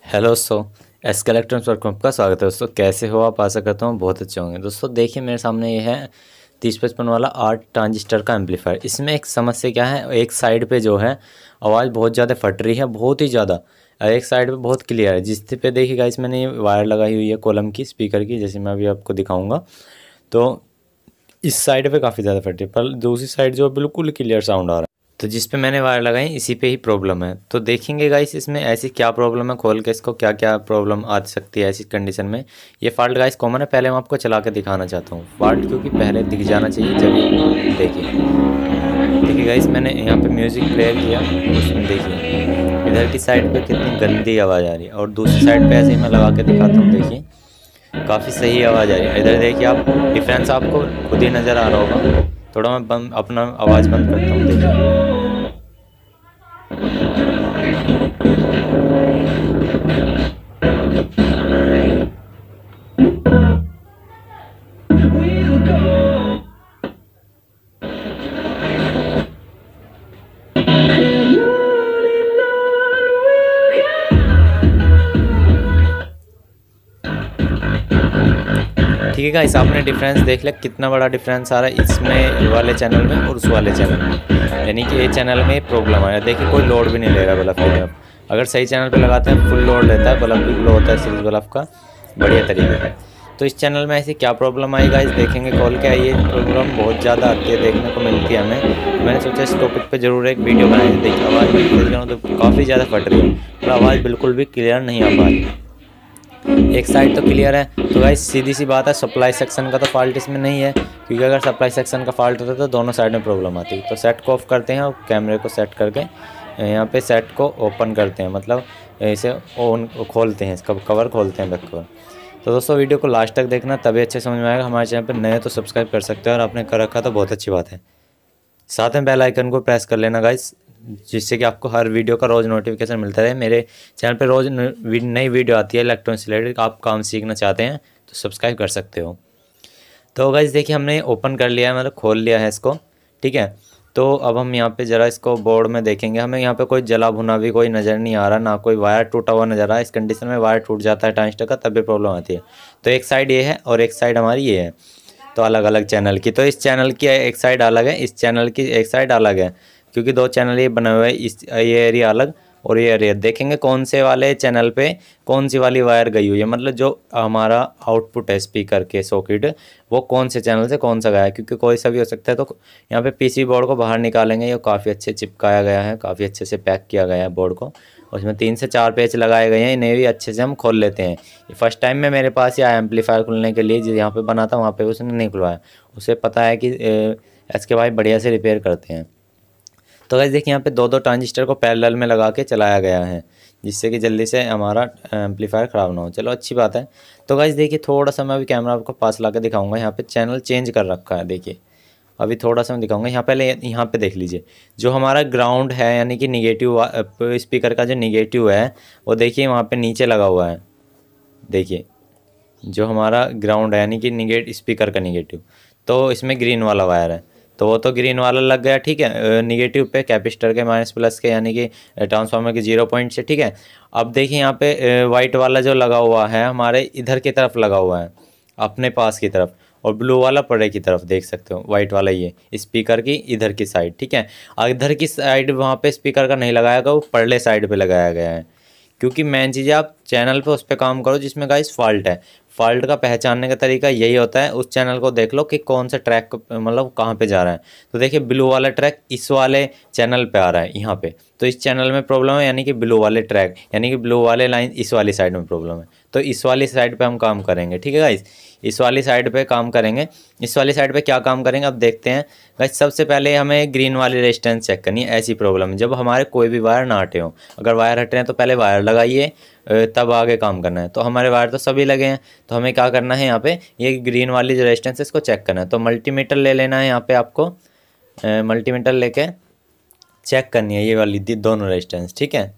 Hello दोस्तों, SK electronics work में आपका स्वागत है। दोस्तों कैसे हो आप? आशा करता हूँ बहुत अच्छे होंगे। दोस्तों देखिए मेरे सामने ये है 3055 वाला 8 ट्रांजिस्टर का एम्पलीफायर। इसमें एक समस्या क्या है, एक साइड पे जो है आवाज़ बहुत ज़्यादा फट रही है, बहुत ही ज़्यादा। एक साइड पे बहुत क्लियर है, जिस पे देखिएगा इस मैंने ये वायर लगाई हुई है कॉलम की स्पीकर की, जैसे मैं अभी आपको दिखाऊँगा। तो इस साइड पे काफ़ी ज़्यादा फट रही है, पर दूसरी साइड जो बिल्कुल क्लियर साउंड आ रहा है। तो जिस पे मैंने वायर लगाई इसी पे ही प्रॉब्लम है। तो देखेंगे गाइस इसमें ऐसी क्या प्रॉब्लम है, खोल के इसको क्या क्या प्रॉब्लम आ सकती है ऐसी कंडीशन में। ये फॉल्ट गाइस कॉमन है, पहले मैं आपको चला के दिखाना चाहता हूँ फॉल्ट, क्योंकि पहले दिख जाना चाहिए जब। देखिए गाइस मैंने यहाँ पे म्यूज़िक प्ले किया, उसमें देखिए इधर की साइड पे कितनी गंदी आवाज़ आ रही है, और दूसरी साइड पे ऐसे ही मैं लगा के दिखाता हूँ। देखिए काफ़ी सही आवाज़ आ रही है। इधर देखिए आप, डिफरेंस आपको खुद ही नज़र आ रहा होगा। थोड़ा मैं बंद अपना आवाज़ बंद करता हूँ। देखिए ठीक है गाइस, आपने डिफरेंस देख लिया कितना बड़ा डिफरेंस आ रहा है इसमें वाले चैनल में और उस वाले चैनल में। यानी कि ये चैनल में प्रॉब्लम आया, देखिए कोई लोड भी नहीं ले रहा बल्ब की तरफ। अगर सही चैनल पे लगाते हैं फुल लोड लेता है, बल्ब भी ग्लो होता है सीरीज बल्ब का बढ़िया तरीके से। तो इस चैनल में ऐसी क्या प्रॉब्लम आई गाइस, देखेंगे खोल के। ये प्रॉब्लम बहुत ज़्यादा आती है, देखने को मिलती है हमें। तो मैंने सोचा इस टॉपिक पे ज़रूर एक वीडियो बनाई। देखिए आवाज़ तो काफ़ी ज़्यादा फट रही है, और आवाज़ बिल्कुल भी क्लियर नहीं आ पा रही। एक साइड तो क्लियर है, तो गाइस सीधी सी बात है सप्लाई सेक्शन का तो फॉल्ट इसमें नहीं है, क्योंकि अगर सप्लाई सेक्शन का फॉल्ट होता तो दोनों साइड में प्रॉब्लम आती। तो सेट को ऑफ करते हैं और कैमरे को सेट करके यहाँ पे सेट को ओपन करते हैं, मतलब इसे ऑन खोलते हैं, इसका कवर खोलते हैं, बैक कवर। तो दोस्तों वीडियो को लास्ट तक देखना, तभी अच्छे समझ में आएगा। हमारे चैनल पर नए तो सब्सक्राइब कर सकते हैं, और आपने कर रखा तो बहुत अच्छी बात है। साथ में बेल आइकन को प्रेस कर लेना गाइस, जिससे कि आपको हर वीडियो का रोज़ नोटिफिकेशन मिलता रहे। मेरे चैनल पे रोज़ नई वीडियो आती है इलेक्ट्रॉनिक्स से रिलेटेड। आप काम सीखना चाहते हैं तो सब्सक्राइब कर सकते हो। तो गाइस देखिए हमने ओपन कर लिया है, मतलब खोल लिया है इसको, ठीक है। तो अब हम यहाँ पे ज़रा इसको बोर्ड में देखेंगे। हमें यहाँ पे कोई जला भुना भी कोई नज़र नहीं आ रहा, ना कोई वायर टूटा हुआ नज़र आ रहा है। इस कंडीशन में वायर टूट जाता है ट्रांजिस्टर का, तब भी प्रॉब्लम आती है। तो एक साइड ये है और एक साइड हमारी ये है, तो अलग अलग चैनल की। तो इस चैनल की एक साइड अलग है, इस चैनल की एक साइड अलग है, क्योंकि दो चैनल ये बने हुए हैं। ये एरिया अलग और ये एरिया। देखेंगे कौन से वाले चैनल पे कौन सी वाली वायर गई हुई है, मतलब जो हमारा आउटपुट है स्पीकर के सॉकेट, वो कौन से चैनल से कौन सा गया है, क्योंकि कोई सा भी हो सकता है। तो यहाँ पे पीसी बोर्ड को बाहर निकालेंगे, ये काफ़ी अच्छे चिपकाया गया है, काफ़ी अच्छे से पैक किया गया है बोर्ड को। उसमें 3 से 4 पेच लगाए गए हैं, इन्हें भी अच्छे से हम खोल लेते हैं। ये फर्स्ट टाइम में मेरे पास ये आया एम्पलीफायर खुलने के लिए, जो यहाँ पे बना था वहाँ पे उसने नहीं खुलवाया। उसे पता है कि इसके भाई बढ़िया से रिपेयर करते हैं। तो गाइस देखिए यहाँ पे दो ट्रांजिस्टर को पैरेलल में लगा के चलाया गया है, जिससे कि जल्दी से हमारा एम्पलीफायर ख़राब ना हो। चलो अच्छी बात है। तो गाइस देखिए थोड़ा सा मैं अभी कैमरा आपको पास ला के दिखाऊँगा। यहाँ पे चैनल चेंज कर रखा है, देखिए अभी थोड़ा सा मैं दिखाऊंगा। यहाँ पहले यहाँ पे देख लीजिए, जो हमारा ग्राउंड है यानी कि निगेटिव स्पीकर का जो निगेटिव है, वो देखिए वहाँ पे नीचे लगा हुआ है। देखिए जो हमारा ग्राउंड है यानी कि स्पीकर का निगेटिव, तो इसमें ग्रीन वाला वायर है, तो वो तो ग्रीन वाला लग गया, ठीक है। निगेटिव पे कैपेसिटर के माइनस प्लस के यानी कि ट्रांसफार्मर के 0 पॉइंट से, ठीक है। अब देखिए यहाँ पे वाइट वाला जो लगा हुआ है हमारे इधर की तरफ लगा हुआ है, अपने पास की तरफ, और ब्लू वाला पड़े की तरफ, देख सकते हो वाइट वाला ये स्पीकर की इधर की साइड, ठीक है। इधर की साइड वहाँ पे स्पीकर का नहीं लगाया गया, वो पड़ले साइड पे लगाया गया है। क्योंकि मेन चीज़ है आप चैनल पे उस पर काम करो जिसमें गाइस फॉल्ट है। फॉल्ट का पहचानने का तरीका यही होता है, उस चैनल को देख लो कि कौन सा ट्रैक मतलब कहाँ पे जा रहा है। तो देखिए ब्लू वाला ट्रैक इस वाले चैनल पे आ रहा है यहाँ पे, तो इस चैनल में प्रॉब्लम है, यानी कि ब्लू वाले ट्रैक यानी कि ब्लू वाले लाइन इस वाली साइड में प्रॉब्लम है। तो इस वाली साइड पे हम काम करेंगे, ठीक है गाइस। इस वाली साइड पे काम करेंगे। इस वाली साइड पे क्या काम करेंगे अब देखते हैं गाइस। सबसे पहले हमें ग्रीन वाली रेजिस्टेंस चेक करनी है। ऐसी प्रॉब्लम है जब हमारे कोई भी वायर ना हटे हो, अगर वायर हट रहे हैं तो पहले वायर लगाइए, तब आगे काम करना है। तो हमारे वायर तो सभी लगे हैं, तो हमें क्या करना है यहाँ पे ये ग्रीन वाली जो रेजिस्टेंस है इसको चेक करना है। तो मल्टीमीटर ले लेना है, यहाँ पे आपको मल्टीमीटर लेके चेक करनी है ये वाली दोनों रेजिस्टेंस, ठीक है।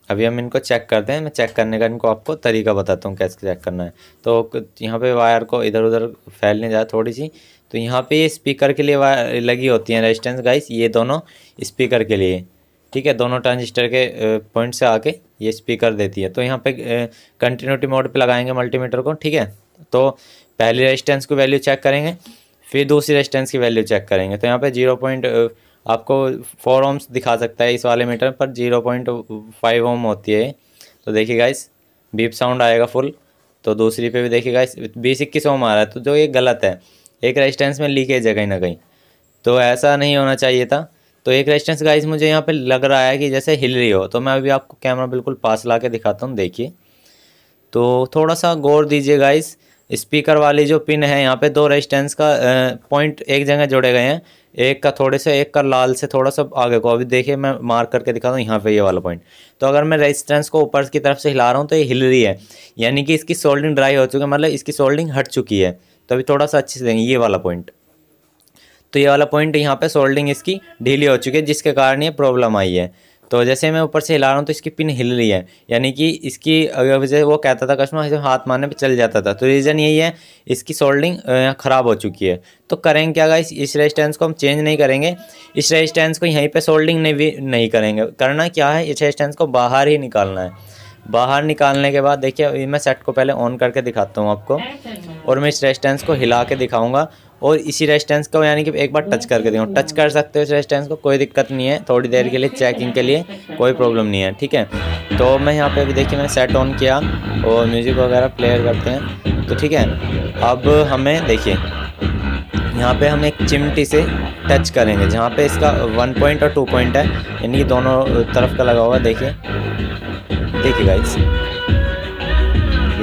अभी हम इनको चेक करते हैं। मैं चेक करने का इनको आपको तरीका बताता हूँ कैसे चेक करना है। तो यहाँ पे वायर को इधर उधर फैलने जाए थोड़ी सी, तो यहाँ पे ये स्पीकर के लिए वायर लगी होती हैं रेजिस्टेंस गाइस, ये दोनों स्पीकर के लिए, ठीक है। दोनों ट्रांजिस्टर के पॉइंट से आके ये स्पीकर देती है। तो यहाँ पे कंटिन्यूटी मोड पे लगाएंगे मल्टीमीटर को, ठीक है। तो पहली रेजिस्टेंस की वैल्यू चेक करेंगे, फिर दूसरी रेजिस्टेंस की वैल्यू चेक करेंगे। तो यहाँ पे 0. आपको 4 ओम्स दिखा सकता है इस वाले मीटर पर, 0.5 ओम होती है। तो देखिए गाइस बीप साउंड आएगा फुल। तो दूसरी पे भी देखिए गाइस 20-21 ओम आ रहा है। तो जो ये गलत है, एक रेजिस्टेंस में लीकेज है कहीं ना कहीं, तो ऐसा नहीं होना चाहिए था। तो एक रेजिस्टेंस गाइस मुझे यहाँ पे लग रहा है कि जैसे हिल रही हो। तो मैं अभी आपको कैमरा बिल्कुल पास ला के दिखाता हूँ, देखिए। तो थोड़ा सा गौर दीजिए गाइस, स्पीकर वाली जो पिन है यहाँ पे 2 रेजिस्टेंस का पॉइंट एक जगह जोड़े गए हैं, एक का थोड़े से, एक का लाल से थोड़ा सा आगे को। अभी देखिए मैं मार्क करके दिखाता हूँ यहाँ पे ये वाला पॉइंट। तो अगर मैं रेजिस्टेंस को ऊपर की तरफ से हिला रहा हूँ तो ये हिल रही है, यानी कि इसकी सोल्डिंग ड्राई हो चुकी है, मतलब इसकी सोल्डिंग हट चुकी है। तो अभी थोड़ा सा अच्छे से देंगे ये वाला पॉइंट। तो ये वाला पॉइंट यहाँ पे सोल्डिंग इसकी ढीली हो चुकी है, जिसके कारण ये प्रॉब्लम आई है। तो जैसे मैं ऊपर से हिला रहा हूँ तो इसकी पिन हिल रही है, यानी कि इसकी वजह वो कहता था कस्टमर हाथ मारने पे चल जाता था। तो रीज़न यही है, इसकी सोल्डिंग ख़राब हो चुकी है। तो करेंगे क्या गाइस, इस रेजिस्टेंस को हम चेंज नहीं करेंगे, इस रेजिस्टेंस को यहीं पे सोल्डिंग नहीं करेंगे। करना क्या है, इस रेजिस्टेंस को बाहर ही निकालना है। बाहर निकालने के बाद देखिए मैं सेट को पहले ऑन करके दिखाता हूँ आपको, और मैं इस रेजिस्टेंस को हिला के दिखाऊंगा, और इसी रेजिस्टेंस को यानी कि एक बार टच करके दिखाऊँ। टच कर सकते हो इस रेजिस्टेंस को, कोई दिक्कत नहीं है, थोड़ी देर के लिए चेकिंग के लिए कोई प्रॉब्लम नहीं है, ठीक है। तो मैं यहाँ पे अभी देखिए मैंने सेट ऑन किया और म्यूज़िक वगैरह प्ले करते हैं, तो ठीक है। अब हमें देखिए यहाँ पे हम एक चिमटी से टच करेंगे, जहाँ पे इसका 1 पॉइंट और 2 पॉइंट है, यानी कि दोनों तरफ का लगा हुआ है। देखिए गाइस,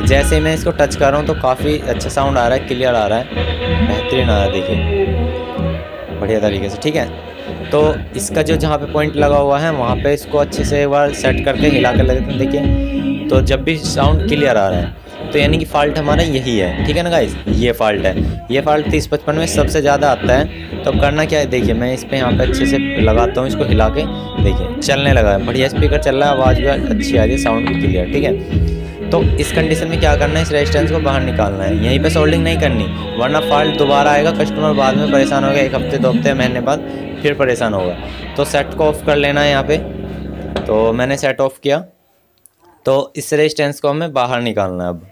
जैसे मैं इसको टच कर रहा हूँ तो काफ़ी अच्छा साउंड आ रहा है, क्लियर आ रहा है, बेहतरीन आ रहा है, देखिए बढ़िया तरीके से, ठीक है। तो इसका जो जहाँ पे पॉइंट लगा हुआ है वहाँ पे इसको अच्छे से एक बार सेट करके हिला कर लगते हैं, देखिए। तो जब भी साउंड क्लियर आ रहा है तो यानी कि फ़ाल्ट हमारा यही है, ठीक है ना गाइस। ये फ़ाल्ट है, ये फ़ाल्ट 30-55 में सबसे ज़्यादा आता है। तो करना क्या है, देखिए मैं इस पर यहाँ पे अच्छे से लगाता हूँ, इसको हिला के, देखिए चलने लगा है, बढ़िया स्पीकर चल रहा है, आवाज़ भी अच्छी आ रही है, साउंड भी क्लियर, ठीक है। तो इस कंडीशन में क्या करना है, इस रेजिस्टेंस को बाहर निकालना है, यहीं पे सोल्डिंग नहीं करनी, वरना फॉल्ट दोबारा आएगा, कस्टमर बाद में परेशान होगा, 1 हफ्ते 2 हफ्ते महीने बाद फिर परेशान होगा। तो सेट को ऑफ़ कर लेना है यहाँ पे। तो मैंने सेट ऑफ किया, तो इस रेजिस्टेंस को हमें बाहर निकालना है अब,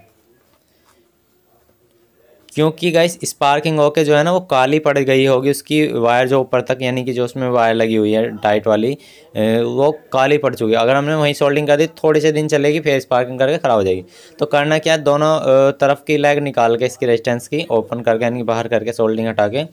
क्योंकि गाइस स्पार्किंग होके जो है ना वो काली पड़ गई होगी उसकी वायर, जो ऊपर तक यानी कि जो उसमें वायर लगी हुई है टाइट वाली, वो काली पड़ चुकी है। अगर हमने वहीं सोल्डिंग कर दी थोड़े से दिन चलेगी, फिर स्पार्किंग करके ख़राब हो जाएगी। तो करना क्या है, दोनों तरफ की लेग निकाल के इसकी रेजिस्टेंस की ओपन करके यानी बाहर करके सोल्डिंग हटा के,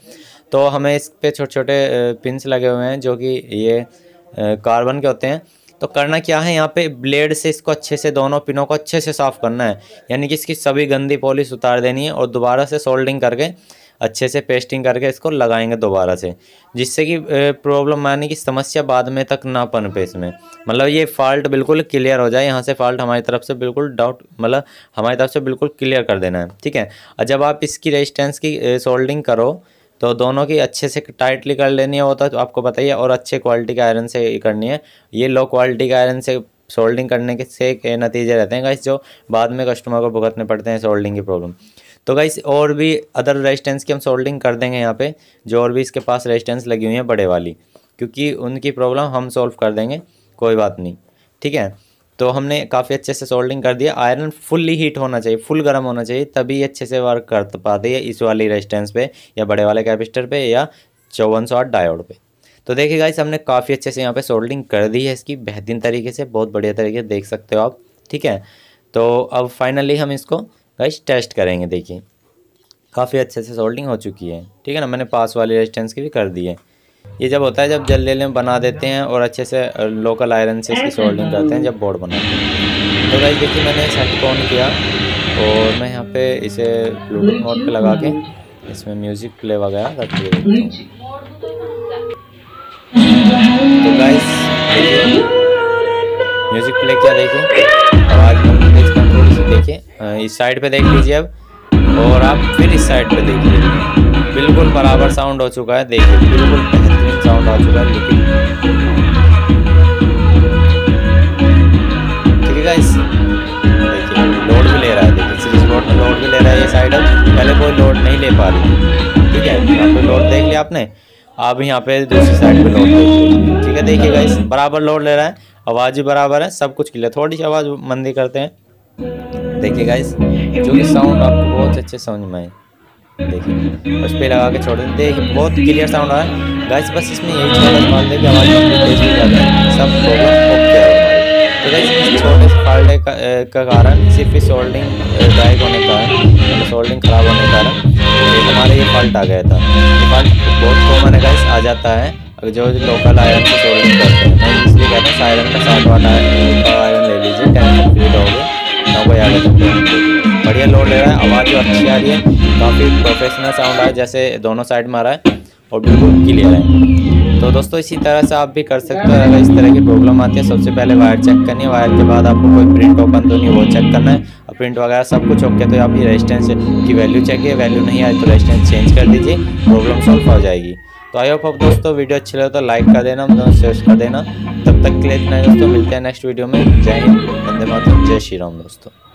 तो हमें इस पर छोटे छोटे पिन्स लगे हुए हैं जो कि ये कार्बन के होते हैं। तो करना क्या है, यहाँ पे ब्लेड से इसको अच्छे से, दोनों पिनों को अच्छे से साफ़ करना है, यानी कि इसकी सभी गंदी पॉलिश उतार देनी है, और दोबारा से सोल्डिंग करके अच्छे से पेस्टिंग करके इसको लगाएंगे दोबारा से, जिससे कि प्रॉब्लम यानी कि समस्या बाद में तक ना पनपे इसमें, मतलब ये फॉल्ट बिल्कुल क्लियर हो जाए। यहाँ से फॉल्ट हमारी तरफ से बिल्कुल डाउट, मतलब हमारी तरफ से बिल्कुल क्लियर कर देना है, ठीक है। और जब आप इसकी रेजिस्टेंस की सोल्डिंग करो तो दोनों की अच्छे से टाइटली कर लेनी है, वो तो आपको बताइए, और अच्छे क्वालिटी के आयरन से करनी है। ये लो क्वालिटी के आयरन से सोल्डिंग करने के से नतीजे रहते हैं गाइस, जो बाद में कस्टमर को भुगतने पड़ते हैं सोल्डिंग की प्रॉब्लम। तो गाइस और भी अदर रेजिस्टेंस की हम सोल्डिंग कर देंगे यहाँ पे, जो और भी इसके पास रेजिस्टेंस लगी हुई है बड़े वाली, क्योंकि उनकी प्रॉब्लम हम सॉल्व कर देंगे, कोई बात नहीं, ठीक है। तो हमने काफ़ी अच्छे से सोल्डिंग कर दिया। आयरन फुल्ली हीट होना चाहिए, फुल गर्म होना चाहिए, तभी अच्छे से वर्क कर पाती है इस वाली रेजिस्टेंस पे, या बड़े वाले कैपेसिटर पे, या 5408 डायोड पे। तो देखिए गाइस हमने काफ़ी अच्छे से यहाँ पे सोल्डिंग कर दी है इसकी, बेहतरीन तरीके से, बहुत बढ़िया तरीके से देख सकते हो आप, ठीक है। तो अब फाइनली हम इसको गाइस टेस्ट करेंगे। देखिए काफ़ी अच्छे से सोल्डिंग हो चुकी है, ठीक है ना। मैंने पास वाली रेजिस्टेंस की भी कर दी है। ये जब होता है जब जल्दी में बना देते हैं और अच्छे से लोकल आयरन से इसकी सोल्डिंग करते हैं जब बोर्ड बनाते हैं। तो गाइस देखिए मैंने सेट को ऑन किया और मैं यहाँ पे इसे ब्लूटूथ मोड पे लगा के इसमें म्यूज़िक प्ले वगैरह रख दिया। तो गाइस म्यूज़िक प्ले किया, देखिए आवाज़ थोड़ी सी, देखिए इस साइड पे देख लीजिए अब, और आप फिर इस साइड पे देखिए, बिल्कुल बराबर साउंड हो चुका है। देखिए बिल्कुल बेहतरीन साउंड आ चुका है, लेकिन ठीक है गाइस। देखिए लोड भी ले रहा है, देखिए सीरीज बोर्ड में लोड भी ले रहा है ये साइड, अब पहले कोई लोड नहीं ले पा रही, ठीक है। यहाँ पे लोड देख लिया आपने, अब यहाँ पे दूसरी साइड पे लोड देखिए, ठीक है। देखिए गाइस बराबर लोड ले रहा है। आवाज़ भी बराबर है, सब कुछ क्लियर। थोड़ी सी आवाज़ मंदी करते हैं, देखिए गाइस, जो कि साउंड आपको बहुत अच्छे समझ में आए। देखिए उस पर लगा के छोड़ दें, देखिए बहुत क्लियर साउंड आ रहा है गाइस। बस इसमें यही छोटा सा फॉल्ट है कि आवाज़ तेज भी ज़्यादा है, सब प्रॉब्लम ओके है हमारी। तो गाइस इस छोटे से फॉल्ट का कारण सिर्फ इस सोल्डिंग ड्राइव होने का है, सोल्डिंग खराब होने के कारण हमारे ये फॉल्ट आ गया था। ये फॉल्ट बहुत कॉमन है गाइस, आ जाता है जो लोकल आयरन से सोल्डिंग करते हैं। मैं इसलिए कहता हूँ आयरन का 60 वाट आयरन ले लीजिए, टेंशन फ्री रहोगे ना, कोई आगे तक बढ़िया लोड ले रहा है। आवाज़ जो अच्छी आ रही है, काफ़ी प्रोफेशनल साउंड है, जैसे दोनों साइड में आ रहा है और बिल्कुल क्लियर है। तो दोस्तों इसी तरह से आप भी कर सकते हो। अगर इस तरह की प्रॉब्लम आती है, सबसे पहले वायर चेक करनी है, वायर के बाद आपको कोई प्रिंट ओपन तो नहीं वो चेक करना है, और प्रिंट वगैरह सब कुछ ओके तो आप ये रेजिस्टेंस की वैल्यू चेक है, वैल्यू नहीं आई तो रेजिस्टेंस चेंज कर दीजिए, प्रॉब्लम सॉल्व हो जाएगी। तो आई होप आप दोस्तों वीडियो अच्छी लगे तो लाइक कर देना, शेयर कर देना। तब तक के लिए इतना दोस्तों, मिलते हैं नेक्स्ट वीडियो में। जय हिंद, वंदे मातरम, जय श्री राम दोस्तों।